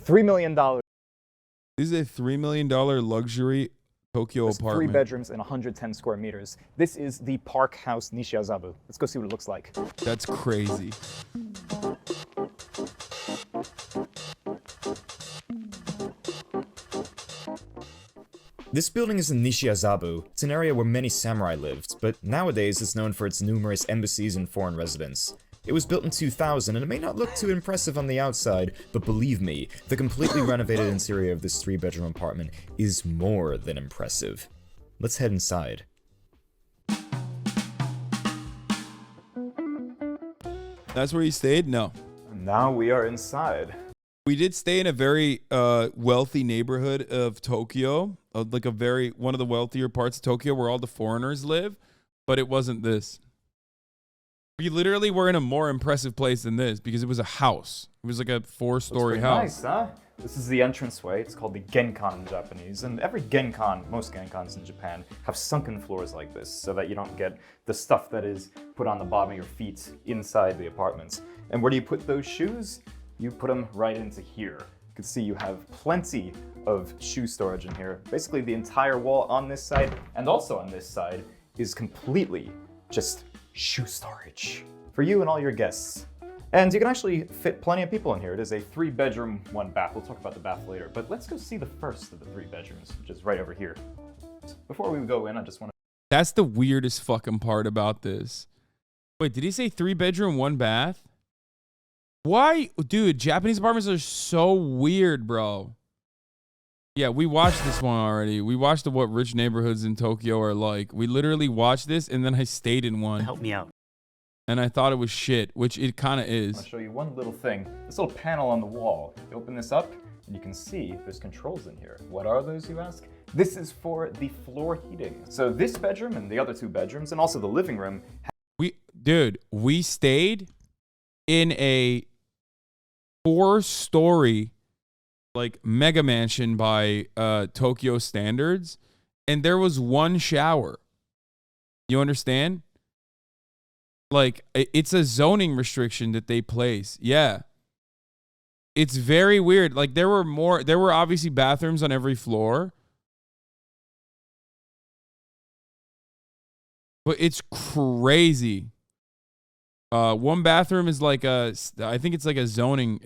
$3 million. This is a $3 million luxury Tokyo There's apartment. 3 bedrooms and 110 square meters. This is the Park House Nishiazabu. Let's go see what it looks like. That's crazy. This building is in Nishiazabu. It's an area where many samurai lived, but nowadays it's known for its numerous embassies and foreign residents. It was built in 2000 and it may not look too impressive on the outside, but believe me, the completely renovated interior of this 3-bedroom apartment is more than impressive. Let's head inside. That's where you stayed? No. Now we are inside. We did stay in a very wealthy neighborhood of Tokyo, like one of the wealthier parts of Tokyo where all the foreigners live, but it wasn't this. We literally were in a more impressive place than this because it was a house. It was like a 4-story house. Nice, huh? This is the entranceway. It's called the Genkan in Japanese. And every Genkan, most Genkans in Japan, have sunken floors like this so that you don't get the stuff that is put on the bottom of your feet inside the apartments. And where do you put those shoes? You put them right into here. You can see you have plenty of shoe storage in here. Basically the entire wall on this side and also on this side is completely just shoe storage for you and all your guests. And you can actually fit plenty of people in here. It is a 3-bedroom, 1 bath. We'll talk about the bath later, but let's go see the first of the 3 bedrooms, which is right over here. Before we go in, I just want to... That's the weirdest fucking part about this. Wait, did he say 3-bedroom, 1 bath? Why? Dude, Japanese apartments are so weird, bro. Yeah, we watched this one already. We watched what rich neighborhoods in Tokyo are like. We literally watched this, and then I stayed in one. Help me out. And I thought it was shit, which it kind of is. I'll show you one little thing. This little panel on the wall. You open this up, and you can see there's controls in here. What are those, you ask? This is for the floor heating. So this bedroom and the other 2 bedrooms, and also the living room. We stayed in a 4-story like mega mansion by Tokyo standards, and there was 1 shower. You understand? Like, it's a zoning restriction that they place. Yeah. It's very weird. Like, there were obviously bathrooms on every floor. But it's crazy. 1 bathroom is like I think it's like a zoning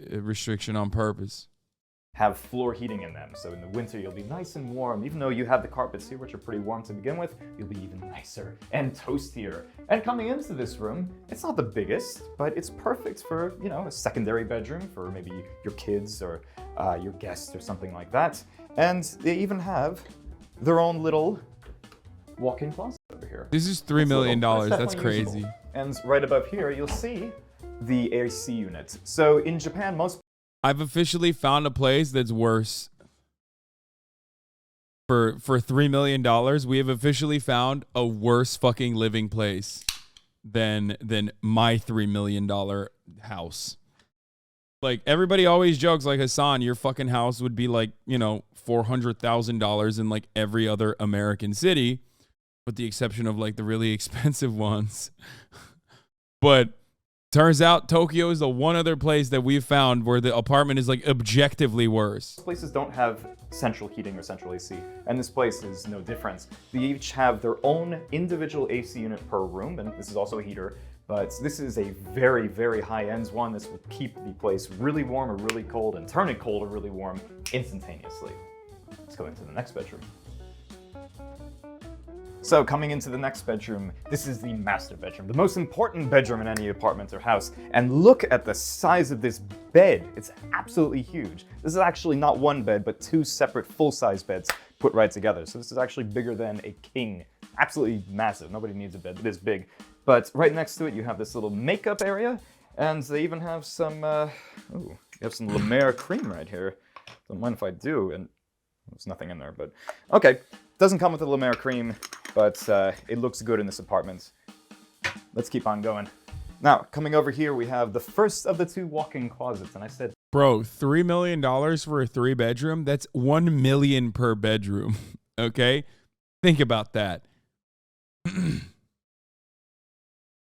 restriction on purpose. Have floor heating in them. So in the winter, you'll be nice and warm. Even though you have the carpets here, which are pretty warm to begin with, you'll be even nicer and toastier. And coming into this room, it's not the biggest, but it's perfect for, you know, a secondary bedroom for maybe your kids or your guests or something like that. And they even have their own little walk-in closet over here. This is $3 million. That's crazy. Usable. And right above here, you'll see the AC unit. So in Japan, I've officially found a place that's worse. For $3 million, we have officially found a worse fucking living place than my $3 million house. Like, everybody always jokes, like, Hasan, your fucking house would be like, you know, $400,000 in like every other American city, with the exception of like the really expensive ones. But turns out Tokyo is the one other place that we've found where the apartment is like objectively worse. places don't have central heating or central AC, and this place is no different. They each have their own individual AC unit per room, and this is also a heater, but this is a very, very high-end one. This will keep the place really warm or really cold and turn it cold or really warm instantaneously. Let's go into the next bedroom. So coming into the next bedroom, this is the master bedroom, the most important bedroom in any apartment or house. And look at the size of this bed. It's absolutely huge. This is actually not 1 bed, but 2 separate full-size beds put right together. So this is actually bigger than a king. Absolutely massive. Nobody needs a bed this big. But right next to it, you have this little makeup area, and they even have some, you have some La Mer cream right here. Don't mind if I do, and there's nothing in there, but okay. Doesn't come with the La Mer cream, but it looks good in this apartment. Let's keep on going. Now, coming over here, we have the first of the 2 walk-in closets, and I said, bro, $3 million for a 3-bedroom? That's $1 million per bedroom. Okay? Think about that.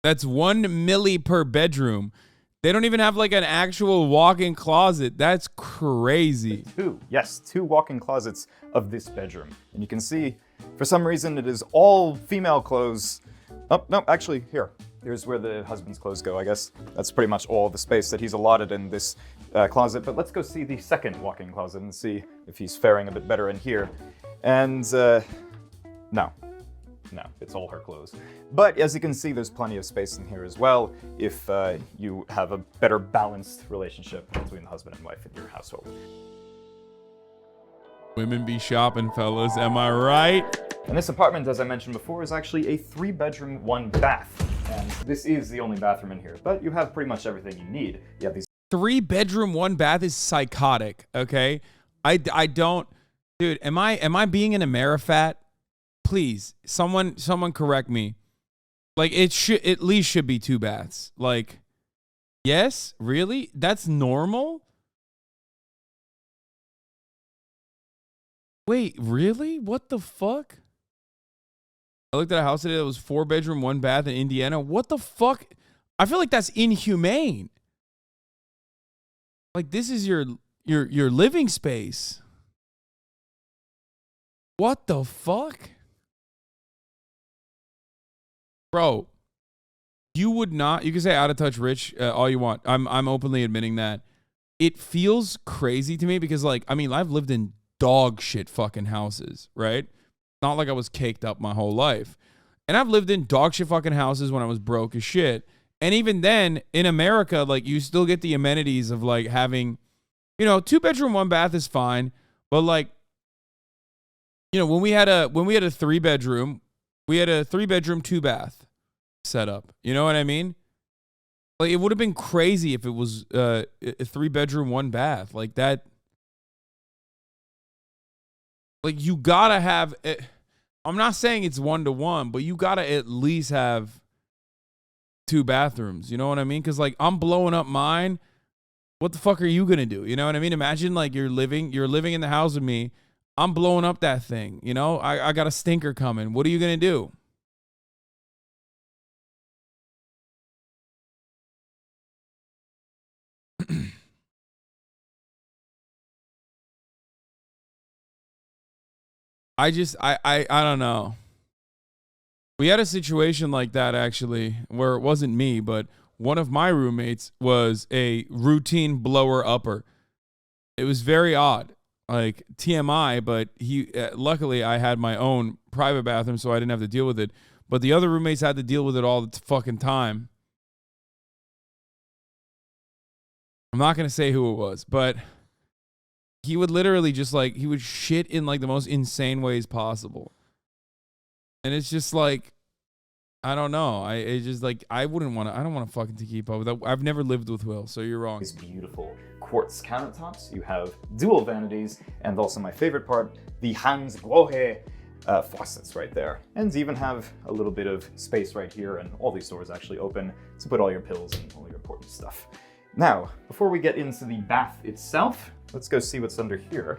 That's $1 million per bedroom. They don't even have like an actual walk-in closet. That's crazy. Two walk-in closets of this bedroom. And you can see, for some reason, it is all female clothes. Oh, no, actually, here's where the husband's clothes go, I guess. That's pretty much all the space that he's allotted in this closet. But let's go see the second walk-in closet and see if he's faring a bit better in here. And, no, it's all her clothes. But as you can see, there's plenty of space in here as well if you have a better balanced relationship between the husband and wife in your household. Women be shopping, fellas. Am I right? And this apartment, as I mentioned before, is actually a 3-bedroom, 1-bath. And this is the only bathroom in here, but you have pretty much everything you need. You have these 3-bedroom, 1-bath is psychotic, okay? I don't... Dude, am I being an Amerifat? Please, someone correct me. Like, it should at least should be 2 baths. Like, yes? Really? That's normal? Wait, really? What the fuck? I looked at a house today that was 4-bedroom, 1-bath in Indiana. What the fuck? I feel like that's inhumane. Like, this is your living space. What the fuck? Bro, you would not, you can say out of touch rich all you want. I'm openly admitting that. It feels crazy to me because, like, I mean, I've lived in dog shit fucking houses, right? Not like I was caked up my whole life. And I've lived in dog shit fucking houses when I was broke as shit. And even then, in America, like, you still get the amenities of, like, having, 2-bedroom, 1-bath is fine. But, like, when we had a 3-bedroom, we had a 3-bedroom, 2-bath setup. You know what I mean? Like, it would have been crazy if it was a 3-bedroom, 1-bath. Like, that. Like, you gotta have. I'm not saying it's 1-to-1, but you gotta at least have 2 bathrooms. You know what I mean? Because, like, I'm blowing up mine. What the fuck are you gonna do? You know what I mean? Imagine, like, you're living in the house with me. I'm blowing up that thing. I got a stinker coming. What are you gonna do? I don't know. We had a situation like that, actually, where it wasn't me, but one of my roommates was a routine blower upper. It was very odd, like TMI, but luckily I had my own private bathroom, so I didn't have to deal with it. But the other roommates had to deal with it all the fucking time. I'm not going to say who it was, but he would literally just, like, he would shit in, like, the most insane ways possible. And it's just like, I don't know. I don't want to fucking to keep up with that. I've never lived with Will, so you're wrong. These beautiful quartz countertops. You have dual vanities, and also my favorite part, the Hans Grohe faucets right there. And you even have a little bit of space right here, and all these doors actually open to put all your pills and all your important stuff. Now, before we get into the bath itself, let's go see what's under here.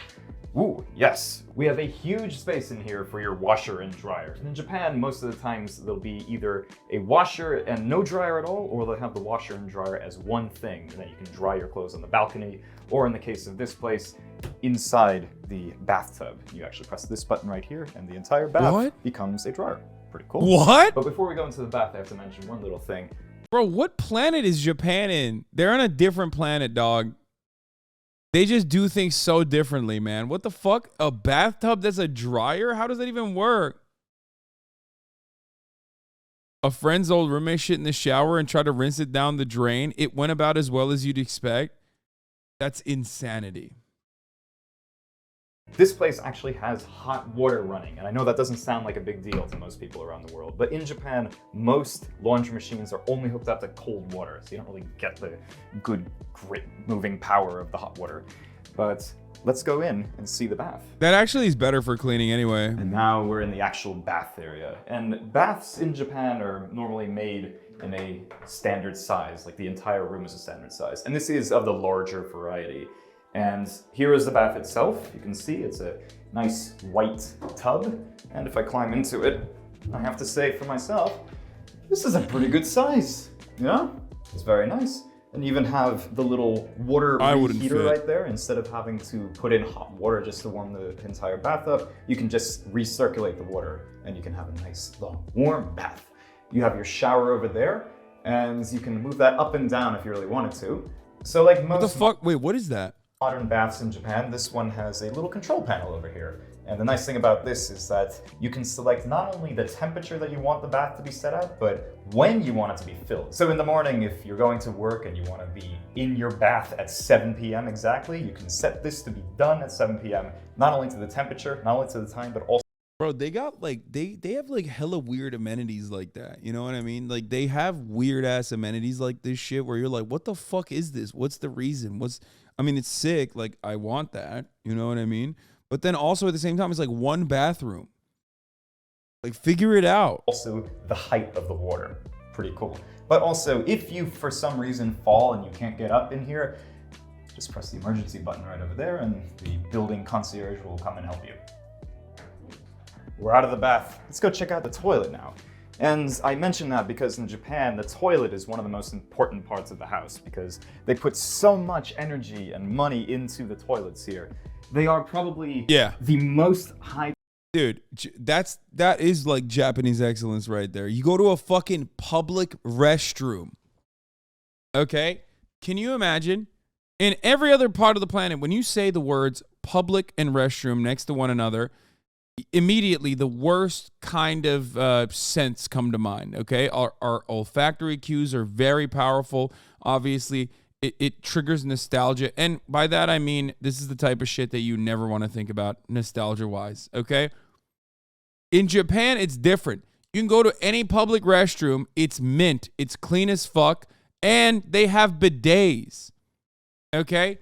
Ooh, yes, we have a huge space in here for your washer and dryer. And in Japan, most of the times there'll be either a washer and no dryer at all, or they'll have the washer and dryer as one thing, and then you can dry your clothes on the balcony, or in the case of this place, inside the bathtub. You actually press this button right here, and the entire bath becomes a dryer. Pretty cool. What? But before we go into the bath, I have to mention one little thing. Bro, what planet is Japan in? They're on a different planet, dog. They just do things so differently, man. What the fuck? A bathtub that's a dryer? How does that even work? A friend's old roommate shit in the shower and tried to rinse it down the drain. It went about as well as you'd expect. That's insanity. This place actually has hot water running, and I know that doesn't sound like a big deal to most people around the world, but in Japan, most laundry machines are only hooked up to cold water, so you don't really get the good grit moving power of the hot water. But let's go in and see the bath. That actually is better for cleaning anyway. And now we're in the actual bath area. And baths in Japan are normally made in a standard size, like the entire room is a standard size. And this is of the larger variety. And here is the bath itself. You can see it's a nice white tub. And if I climb into it, I have to say for myself, this is a pretty good size. Yeah, it's very nice. And you even have the little water I wouldn't reheater fit. right there. Instead of having to put in hot water just to warm the entire bath up, you can just recirculate the water and you can have a nice, long, warm bath. You have your shower over there, and you can move that up and down if you really wanted to. So like What the most fuck? Wait, what is that? modern baths in Japan, this one has a little control panel over here. And the nice thing about this is that you can select not only the temperature that you want the bath to be set at, but when you want it to be filled. So in the morning, if you're going to work and you want to be in your bath at 7 p.m. exactly, you can set this to be done at 7 p.m. Not only to the temperature, not only to the time, but also Bro, they got like they have like hella weird amenities like that. You know what I mean? Like they have weird ass amenities like this shit where you're like, what the fuck is this? What's the reason? I mean, it's sick. Like I want that. You know what I mean? But then also at the same time, it's like one bathroom. Like figure it out. also the height of the water. Pretty cool. But also, if you for some reason fall and you can't get up in here, just press the emergency button right over there and the building concierge will come and help you. We're out of the bath. Let's go check out the toilet now. And I mention that because in Japan, the toilet is one of the most important parts of the house because they put so much energy and money into the toilets here. They are probably the most high. Dude, that is like Japanese excellence right there. You go to a fucking public restroom. Okay? Can you imagine? In every other part of the planet, when you say the words public and restroom next to one another, immediately the worst kind of scents come to mind. Okay? Our olfactory cues are very powerful. Obviously, it triggers nostalgia. And by that, I mean, this is the type of shit that you never want to think about nostalgia-wise, okay? In Japan, it's different. You can go to any public restroom. It's mint. It's clean as fuck. And they have bidets, okay?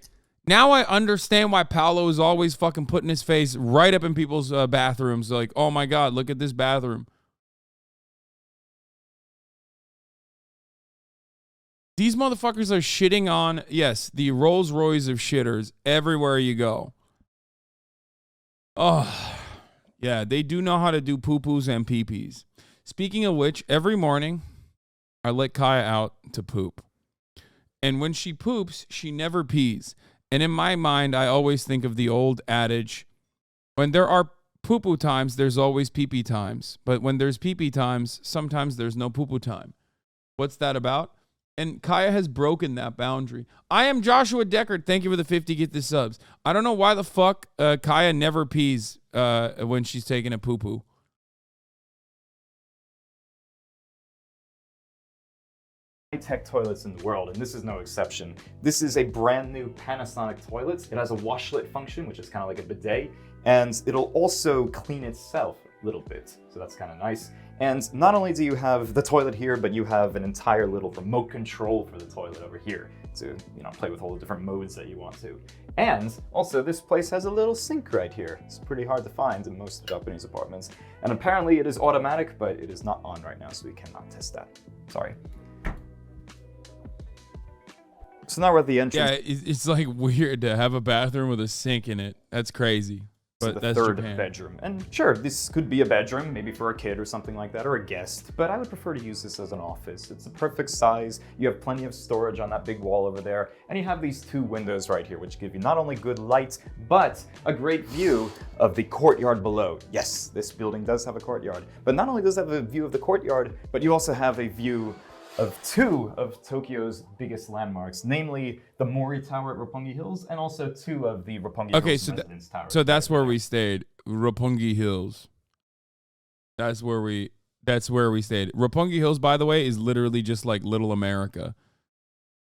Now I understand why Paolo is always fucking putting his face right up in people's bathrooms. Like, oh my God, look at this bathroom. These motherfuckers are shitting on, yes, the Rolls Royce of shitters everywhere you go. Oh, yeah, they do know how to do poo-poos and pee-pees. Speaking of which, every morning, I let Kaya out to poop. And when she poops, she never pees. And in my mind, I always think of the old adage, when there are poo-poo times, there's always pee-pee times. But when there's pee-pee times, sometimes there's no poo-poo time. What's that about? And Kaya has broken that boundary. I am Joshua Deckard. Thank you for the 50 get the subs. I don't know why the fuck Kaya never pees when she's taking a poo-poo. High-tech toilets in the world, and this is no exception. This is a brand new Panasonic toilet. It has a washlet function, which is kind of like a bidet, and it'll also clean itself a little bit. So that's kind of nice. And not only do you have the toilet here, but you have an entire little remote control for the toilet over here to, play with all the different modes that you want to. And also this place has a little sink right here. It's pretty hard to find in most Japanese apartments. And apparently it is automatic, but it is not on right now, so we cannot test that. Sorry. So now we're at the entrance. Yeah, it's like weird to have a bathroom with a sink in it. That's crazy. But the that's third Japan. bedroom. And sure, this could be a bedroom, maybe for a kid or something like that, or a guest, but I would prefer to use this as an office. It's the perfect size, you have plenty of storage on that big wall over there, and you have these two windows right here, which give you not only good light, but a great view of the courtyard below. Yes, this building does have a courtyard, but not only does it have a view of the courtyard, but you also have a view of two of Tokyo's biggest landmarks, namely the Mori Tower at Roppongi Hills, and also two of the Roppongi Hills Residence Towers. So that's where we stayed, Roppongi Hills. That's where we stayed. Roppongi Hills, by the way, is literally just like Little America.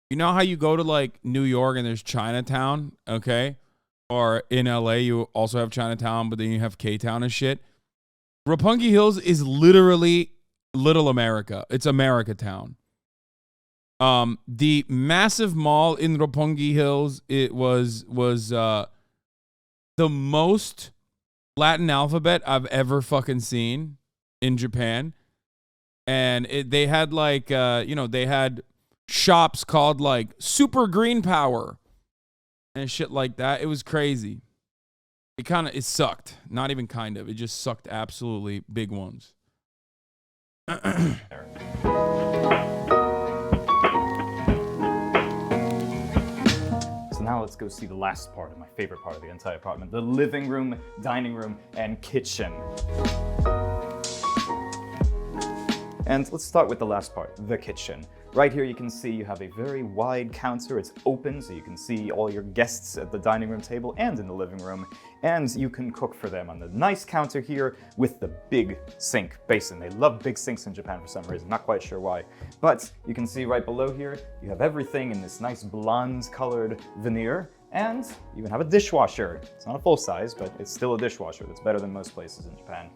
You know how you go to like New York and there's Chinatown, okay? Or in LA you also have Chinatown, but then you have K-Town and shit. Roppongi Hills is literally Little America. It's America Town. The massive mall in Roppongi Hills, it was the most Latin alphabet I've ever fucking seen in Japan. And they had like, they had shops called like Super Green Power and shit like that. It was crazy. It sucked. Not even kind of. It just sucked absolutely big ones. So now let's go see the last part of my favorite part of the entire apartment, the living room, dining room, and kitchen. And let's start with the last part, the kitchen. Right here you can see you have a very wide counter. It's open so you can see all your guests at the dining room table and in the living room. And you can cook for them on the nice counter here with the big sink basin. They love big sinks in Japan for some reason, not quite sure why. But you can see right below here, you have everything in this nice blonde colored veneer. And you even have a dishwasher. It's not a full size, but it's still a dishwasher. That's better than most places in Japan.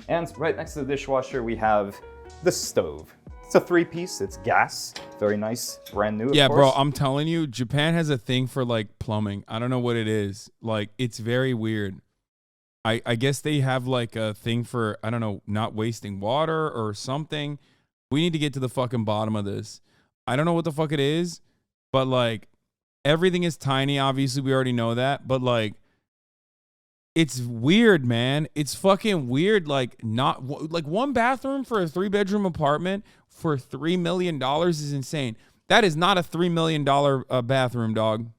And right next to the dishwasher, we have the stove. It's a 3-piece, it's gas. Very nice, brand new, of Yeah, course. bro, I'm telling you, Japan has a thing for like plumbing. I don't know what it is. Like, it's very weird. I guess they have like a thing for, I don't know, not wasting water or something. We need to get to the fucking bottom of this. I don't know what the fuck it is, but like, everything is tiny. Obviously, we already know that, but like, it's weird, man. It's fucking weird. Like, like one bathroom for a 3-bedroom apartment for $3 million is insane. That is not a $3 million bathroom, dog.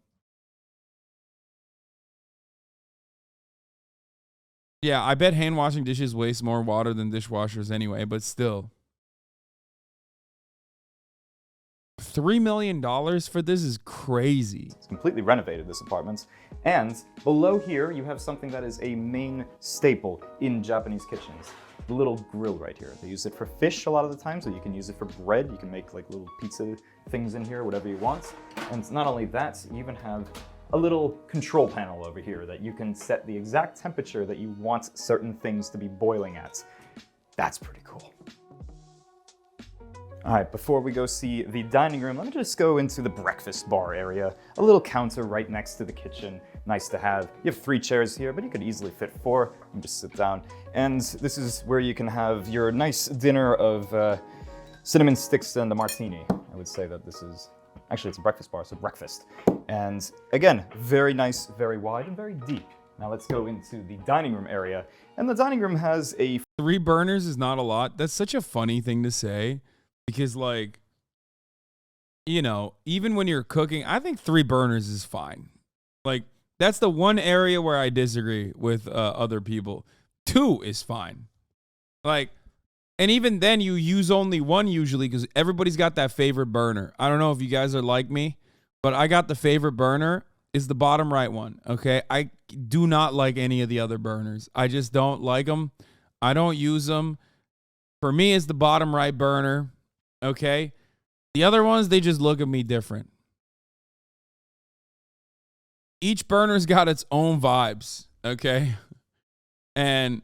Yeah, I bet hand washing dishes waste more water than dishwashers anyway, but still. $3 million for this is crazy. It's completely renovated, this apartment. And below here, you have something that is a main staple in Japanese kitchens. The little grill right here. They use it for fish a lot of the time, so you can use it for bread. You can make like little pizza things in here, whatever you want. And not only that, you even have a little control panel over here that you can set the exact temperature that you want certain things to be boiling at. That's pretty cool. All right, before we go see the dining room, let me just go into the breakfast bar area. A little counter right next to the kitchen. Nice to have. You have 3 chairs here, but you could easily fit 4. You can just sit down. And this is where you can have your nice dinner of cinnamon sticks and a martini. I would say that this is, actually it's a breakfast bar, so breakfast. And again, very nice, very wide, and very deep. Now let's go into the dining room area. And the dining room has a 3 burners is not a lot. That's such a funny thing to say. Because, like, you know, even when you're cooking, I think 3 burners is fine. Like, that's the one area where I disagree with other people. 2 is fine. Like, and even then, you use only 1 usually because everybody's got that favorite burner. I don't know if you guys are like me, but I got the favorite burner is the bottom right one, okay? I do not like any of the other burners. I just don't like them. I don't use them. For me, it's the bottom right burner. Okay, the other ones, they just look at me different. Each burner's got its own vibes, okay? And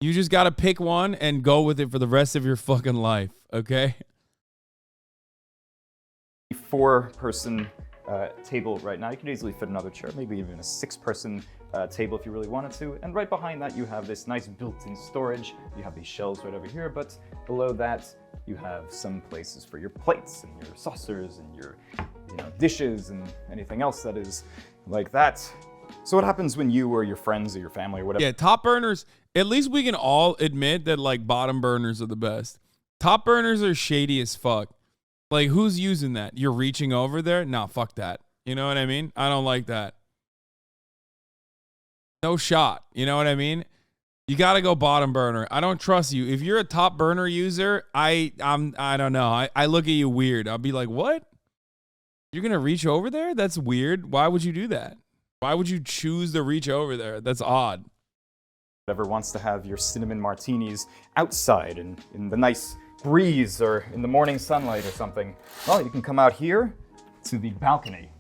you just got to pick one and go with it for the rest of your fucking life, okay? 4-person table right now. You could easily fit another chair, maybe even a 6-person table if you really wanted to. And right behind that, you have this nice built-in storage. You have these shelves right over here, but below that, you have some places for your plates and your saucers and your dishes and anything else that is like that. So what happens when you or your friends or your family or whatever? Yeah, top burners, at least we can all admit that like bottom burners are the best. Top burners are shady as fuck. Like, who's using that? You're reaching over there? Nah, fuck that. You know what I mean? I don't like that. No shot. You know what I mean? You got to go bottom burner. I don't trust you. If you're a top burner user, I don't know. I look at you weird. I'll be like, what? You're going to reach over there? That's weird. Why would you do that? Why would you choose to reach over there? That's odd. Whoever wants to have your cinnamon martinis outside and in the nice breeze or in the morning sunlight or something, well, you can come out here to the balcony.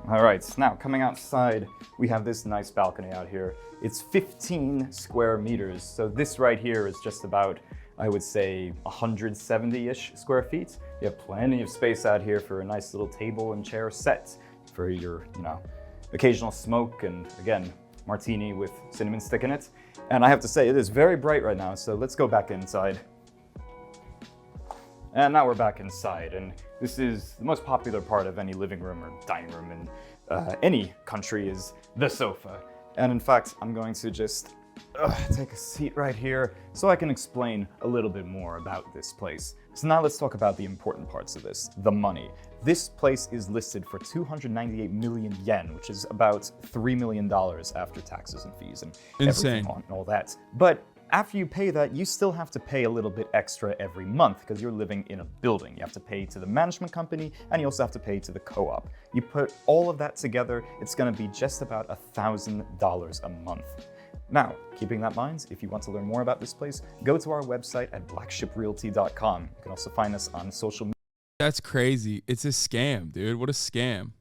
All right, now coming outside, we have this nice balcony out here. It's 15 square meters. So this right here is just about, I would say, 170-ish square feet. You have plenty of space out here for a nice little table and chair set for your, occasional smoke and, again, martini with cinnamon stick in it. And I have to say, it is very bright right now, so let's go back inside. And now we're back inside, and this is the most popular part of any living room or dining room in any country is the sofa. And in fact, I'm going to just take a seat right here so I can explain a little bit more about this place. So now let's talk about the important parts of this, the money. This place is listed for 298 million yen, which is about $3 million after taxes and fees and Insane. everything and all that. But after you pay that, you still have to pay a little bit extra every month because you're living in a building. You have to pay to the management company and you also have to pay to the co-op. You put all of that together, it's going to be just about $1,000 a month. Now, keeping that in mind, if you want to learn more about this place, go to our website at blackshiprealty.com. You can also find us on social media. That's crazy. It's a scam, dude. What a scam.